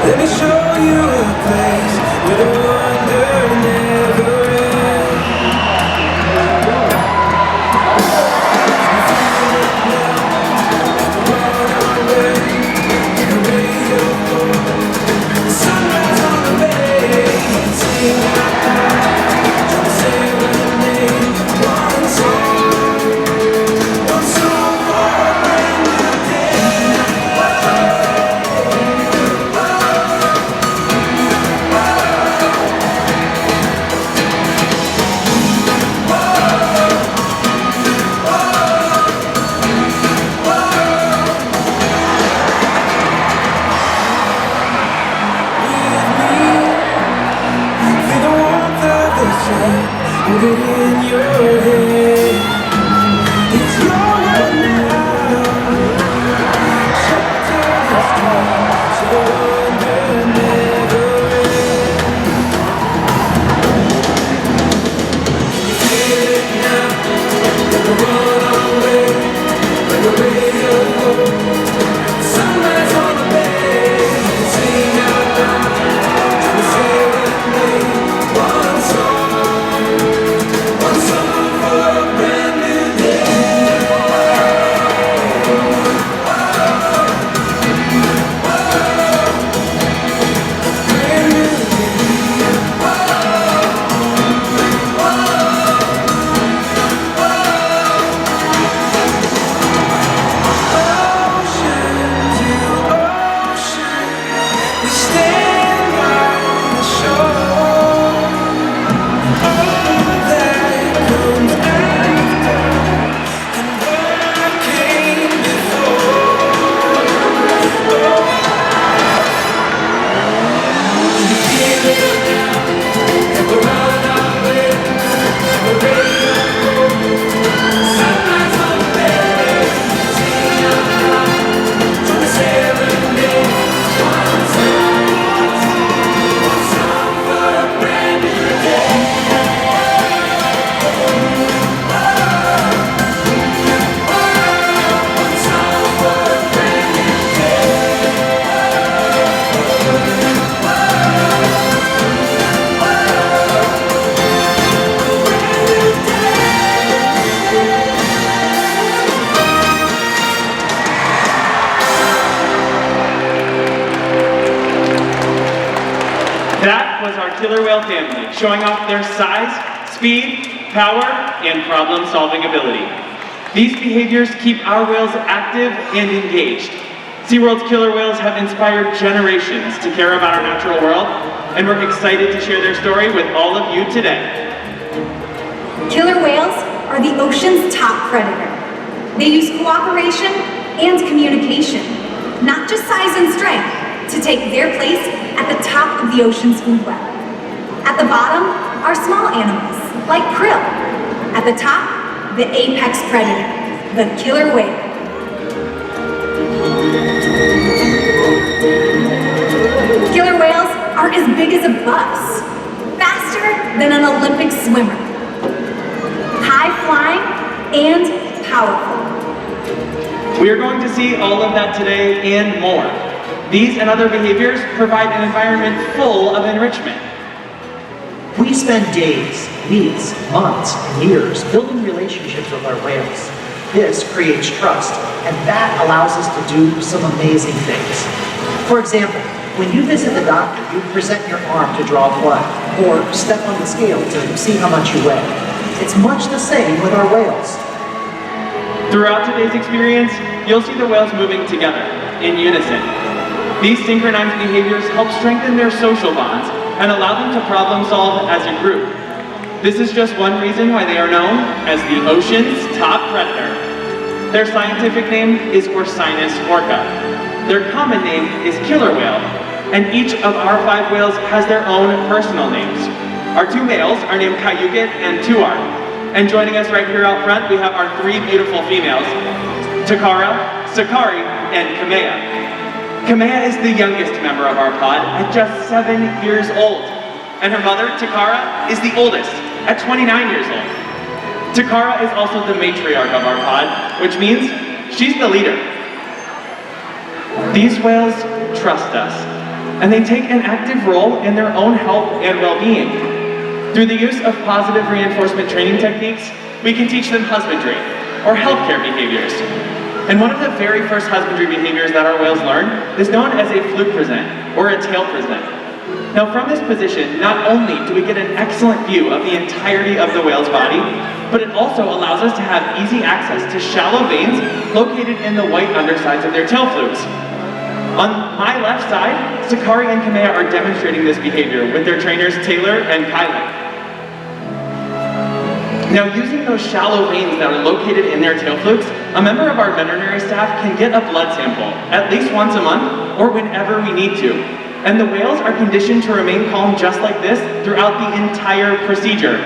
Let me show you a place where the wonder never ends. Sunrise on the bay, sing out loud, trying to serenade. One song for a brand new day. Feel the warmth of the sun, hold it in your hand. It's your world now. Shelter is strong, so the wonder never ends. Feel it now, like a runaway, like a ray of hope. Sunrise on the bay, sing out loud, trying to serenade. One song for a brand new day. Brand new ocean to ocean, we stand by the shore. All that comes after and what came before. You feel it now, and we're on our way, we're ready to go. Sunrise on the bay, sing out loud, trying to serenade. One song for a brand new day. One song for a brand new That was our killer whale family, showing off their size, speed, power, and problem-solving ability. These behaviors keep our whales active and engaged. SeaWorld's killer whales have inspired generations to care about our natural world, and we're excited to share their story with all of you today. Killer whales are the ocean's top predator. They use cooperation and communication, not just size and strength, to take their place at the top of the ocean's food web. At the bottom are small animals, like krill. At the top, the apex predator, the killer whale. Killer whales are as big as a bus, faster than an Olympic swimmer, high-flying and powerful. We are going to see all of that today and more. These and other behaviors provide an environment full of enrichment. We spend days, weeks, months, and years building relationships with our whales. This creates trust, and that allows us to do some amazing things. For example, when you visit the doctor, you present your arm to draw blood, or step on the scale to see how much you weigh. It's much the same with our whales. Throughout today's experience, you'll see the whales moving together, in unison. These synchronized behaviors help strengthen their social bonds and allow them to problem solve as a group. This is just one reason why they are known as the ocean's top predator. Their scientific name is Orcinus orca. Their common name is killer whale, and each of our 5 whales has their own personal names. Our 2 males are named Kyuquot and Tuar, and joining us right here out front, we have our 3 beautiful females, Takara, Sakari, and Kamea. Kamea is the youngest member of our pod at just 7 years old, and her mother, Takara, is the oldest at 29 years old. Takara is also the matriarch of our pod, which means she's the leader. These whales trust us, and they take an active role in their own health and well-being. Through the use of positive reinforcement training techniques, we can teach them husbandry, or healthcare behaviors. And one of the very first husbandry behaviors that our whales learn is known as a fluke present, or a tail present. Now from this position, not only do we get an excellent view of the entirety of the whale's body, but it also allows us to have easy access to shallow veins located in the white undersides of their tail flukes. On my left side, Sakari and Kamea are demonstrating this behavior with their trainers Taylor and Kylie. Now, using those shallow veins that are located in their tail flukes, a member of our veterinary staff can get a blood sample at least once a month or whenever we need to. And the whales are conditioned to remain calm just like this throughout the entire procedure.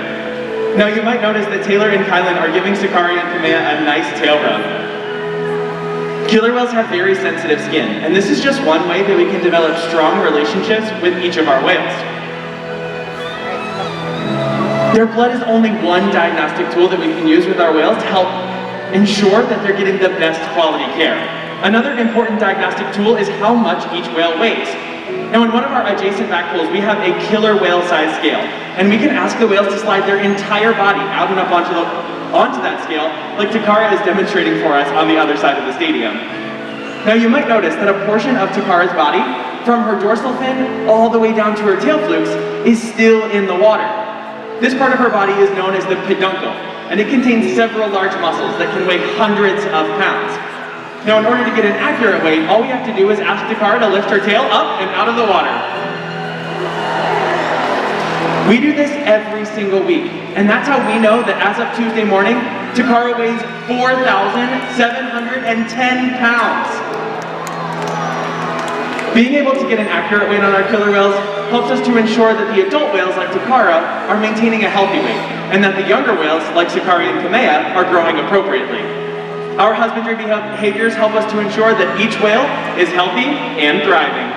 Now, you might notice that Taylor and Kylan are giving Sakari and Kamea a nice tail rub. Killer whales have very sensitive skin, and this is just one way that we can develop strong relationships with each of our whales. Their blood is only one diagnostic tool that we can use with our whales to help ensure that they're getting the best quality care. Another important diagnostic tool is how much each whale weighs. Now in one of our adjacent back pools, we have a killer whale size scale, and we can ask the whales to slide their entire body out and up onto that scale, like Takara is demonstrating for us on the other side of the stadium. Now you might notice that a portion of Takara's body, from her dorsal fin all the way down to her tail flukes, is still in the water. This part of her body is known as the peduncle, and it contains several large muscles that can weigh hundreds of pounds. Now, in order to get an accurate weight, all we have to do is ask Takara to lift her tail up and out of the water. We do this every single week, and that's how we know that as of Tuesday morning, Takara weighs 4,710 pounds. Being able to get an accurate weight on our killer whales helps us to ensure that the adult whales, like Takara, are maintaining a healthy weight, and that the younger whales, like Sakari and Kamea, are growing appropriately. Our husbandry behaviors help us to ensure that each whale is healthy and thriving.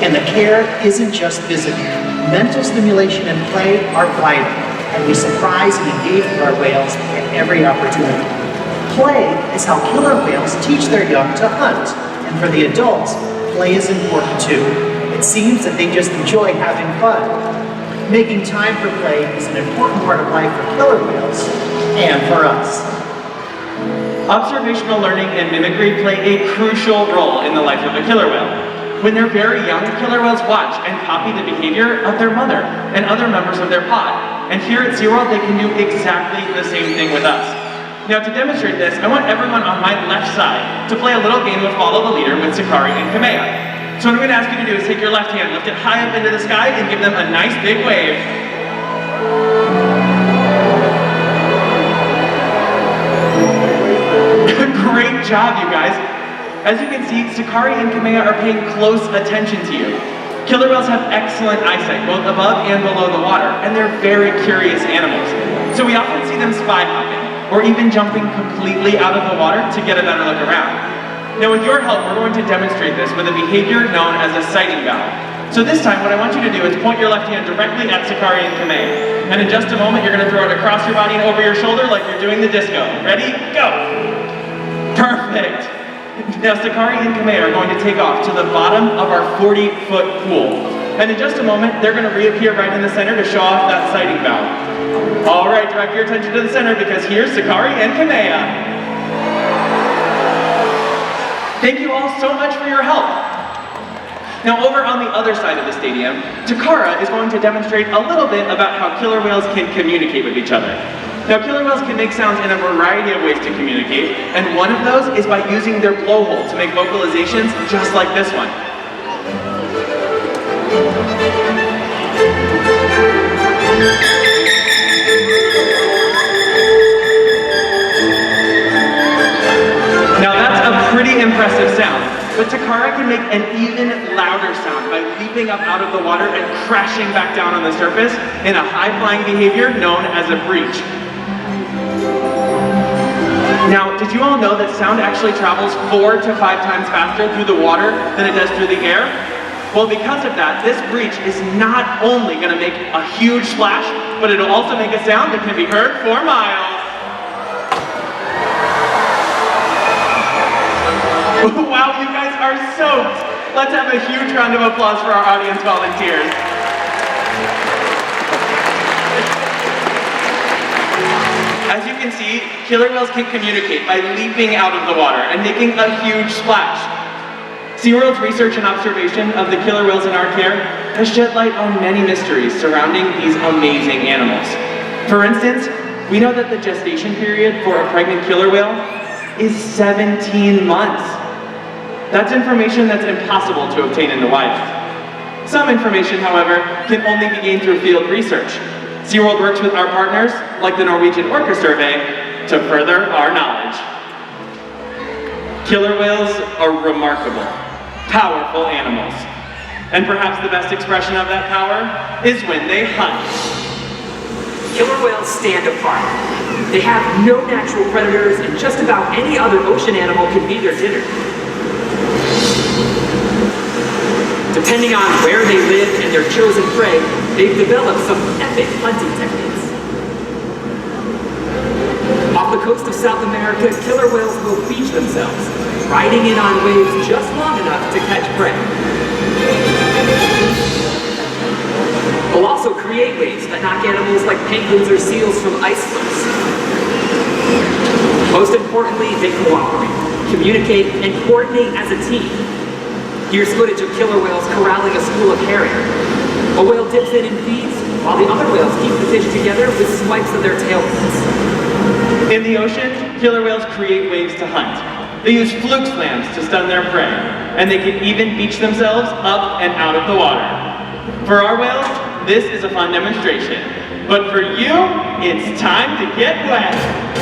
And the care isn't just physical. Mental stimulation and play are vital, and we surprise and engage with our whales at every opportunity. Play is how killer whales teach their young to hunt, and for the adults, play is important too. It seems that they just enjoy having fun. Making time for play is an important part of life for killer whales, and for us. Observational learning and mimicry play a crucial role in the life of a killer whale. When they're very young, killer whales watch and copy the behavior of their mother and other members of their pod. And here at SeaWorld, they can do exactly the same thing with us. Now to demonstrate this, I want everyone on my left side to play a little game of follow the leader with Sakari and Kamea. So what I'm going to ask you to do is take your left hand, lift it high up into the sky, and give them a nice big wave. Great job, you guys. As you can see, Sakari and Kamea are paying close attention to you. Killer whales have excellent eyesight, both above and below the water, and they're very curious animals. So we often see them spy hopping, or even jumping completely out of the water to get a better look around. Now with your help, we're going to demonstrate this with a behavior known as a sighting valve. So this time, what I want you to do is point your left hand directly at Sakari and Kamea. And in just a moment, you're going to throw it across your body and over your shoulder like you're doing the disco. Ready? Go! Perfect! Now Sakari and Kamea are going to take off to the bottom of our 40-foot pool. And in just a moment, they're going to reappear right in the center to show off that sighting valve. All right, direct your attention to the center because here's Sakari and Kamea. Thank you all so much for your help. Now over on the other side of the stadium, Takara is going to demonstrate a little bit about how killer whales can communicate with each other. Now killer whales can make sounds in a variety of ways to communicate, and one of those is by using their blowhole to make vocalizations just like this one. Now that's a pretty impressive sound, but Takara can make an even louder sound by leaping up out of the water and crashing back down on the surface in a high-flying behavior known as a breach. Now, did you all know that sound actually travels 4 to 5 times faster through the water than it does through the air? Well, because of that, this breach is not only going to make a huge splash, but it'll also make a sound that can be heard for miles. Wow, you guys are soaked. Let's have a huge round of applause for our audience volunteers. As you can see, killer whales can communicate by leaping out of the water and making a huge splash. SeaWorld's research and observation of the killer whales in our care has shed light on many mysteries surrounding these amazing animals. For instance, we know that the gestation period for a pregnant killer whale is 17 months. That's information that's impossible to obtain in the wild. Some information, however, can only be gained through field research. SeaWorld works with our partners, like the Norwegian Orca survey, to further our knowledge. Killer whales are remarkable, powerful animals. And perhaps the best expression of that power is when they hunt. Killer whales stand apart. They have no natural predators, and just about any other ocean animal can be their dinner. Depending on where they live and their chosen prey, they've developed some epic hunting techniques. Off the coast of South America, killer whales will beach themselves, riding in on waves just long enough to catch prey. They'll also create waves that knock animals like penguins or seals from ice cliffs. Most importantly, they cooperate, communicate, and coordinate as a team. Here's footage of killer whales corralling a school of herring. A whale dips in and feeds, while the other whales keep the fish together with swipes of their tail fins. In the ocean, killer whales create waves to hunt. They use fluke slams to stun their prey, and they can even beach themselves up and out of the water. For our whales, this is a fun demonstration. But for you, it's time to get wet.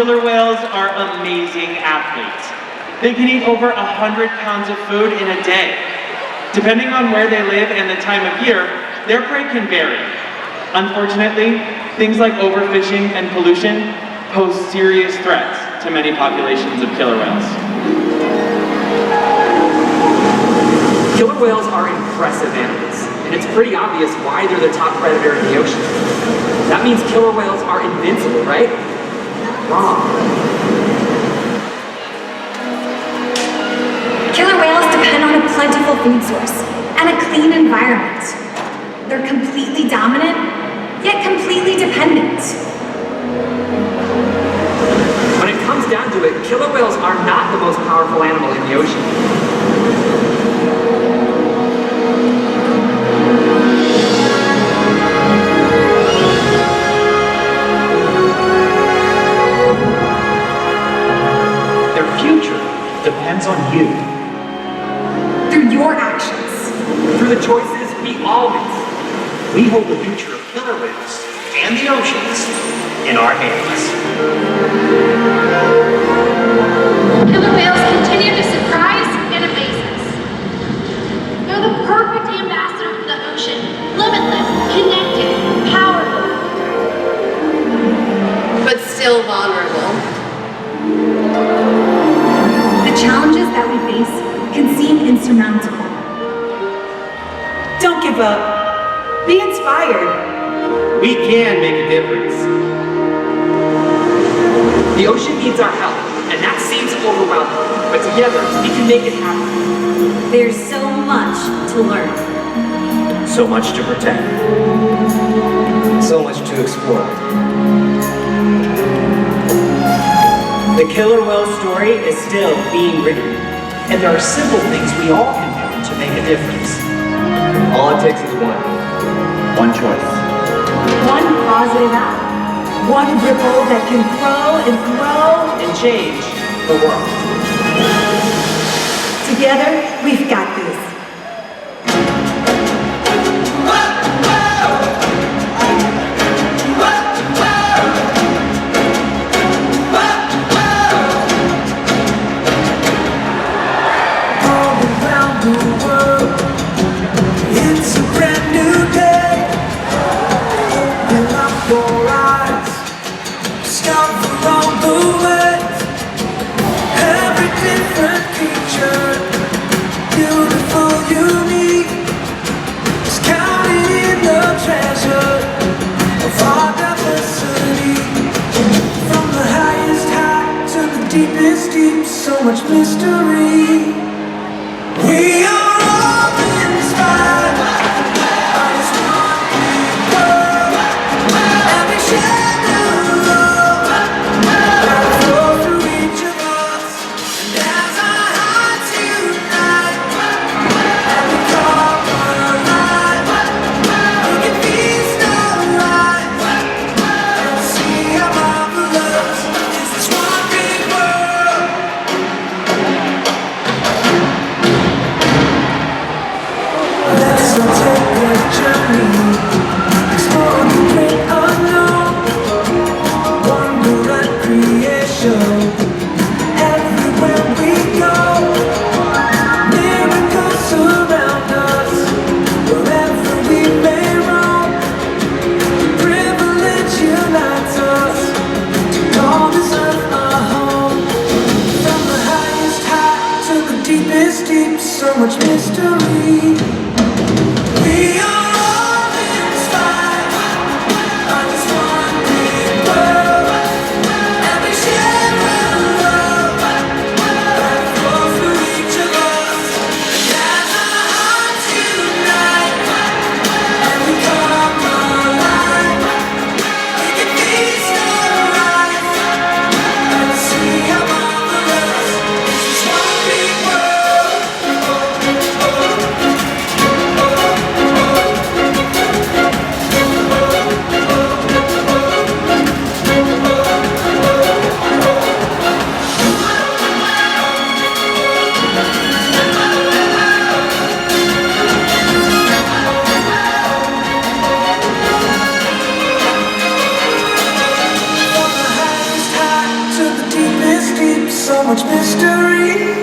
Killer whales are amazing athletes. They can eat over 100 pounds of food in a day. Depending on where they live and the time of year, their prey can vary. Unfortunately, things like overfishing and pollution pose serious threats to many populations of killer whales. Killer whales are impressive animals, and it's pretty obvious why they're the top predator in the ocean. That means killer whales are invincible, right? Wrong. Killer whales depend on a plentiful food source and a clean environment. They're completely dominant, yet completely dependent. When it comes down to it, killer whales are not the most powerful animal in the ocean. Their future depends on you. Through your actions. Through the choices we all make. We hold the future of killer whales and the oceans in our hands. Killer whales continue to surprise and amaze us. They're the perfect ambassador for the ocean. Limitless, connected, powerful. But still vulnerable. The challenges that we face can seem insurmountable. Don't give up. Be inspired. We can make a difference. The ocean needs our help, and that seems overwhelming. But together, we can make it happen. There's so much to learn. So much to protect. So much to explore. The killer whale story is still being written. And there are simple things we all can do to make a difference. All it takes is one. One choice. One positive act. One ripple that can grow and grow. And change the world. Together, we've got this. All around the world, it's a brand new day. Open up your eyes, discover all the ways. Every different creature, beautiful, unique, is counted in the treasure of our diversity. From the highest high to the deepest deep, so much mystery. We are all inspired by this one big world, and we share the love that flows through each of us. And as our hearts unite and we come alive, we can feast our eyes and see how marvelous is this one big world. Let's all take a journey, explore the great unknown, wonder at creation, everywhere we go. Miracles surround us, wherever we may roam. Privilege unites us to call this earth our home. From the highest high to the deepest deep, so much mystery. We are all inspired by this one big world, and we share the love that flows through each of us. And as our hearts unite and we come alive, we can feast our eyes and see how marvelous is this one big world. so much mystery.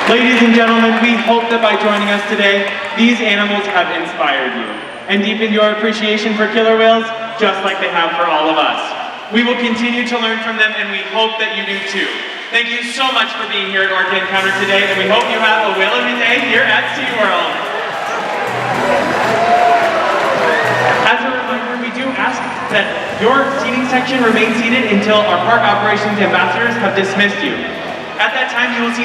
Ladies and gentlemen, we hope that by joining us today, these animals have inspired you and deepened your appreciation for killer whales, just like they have for all of us. We will continue to learn from them, and we hope that you do too. Thank you so much for being here at Orca Encounter today, and we hope you have a whale of a day here at SeaWorld. As a reminder, we do ask that your seating section remain seated until our park operations ambassadors have dismissed you. At that time, you will see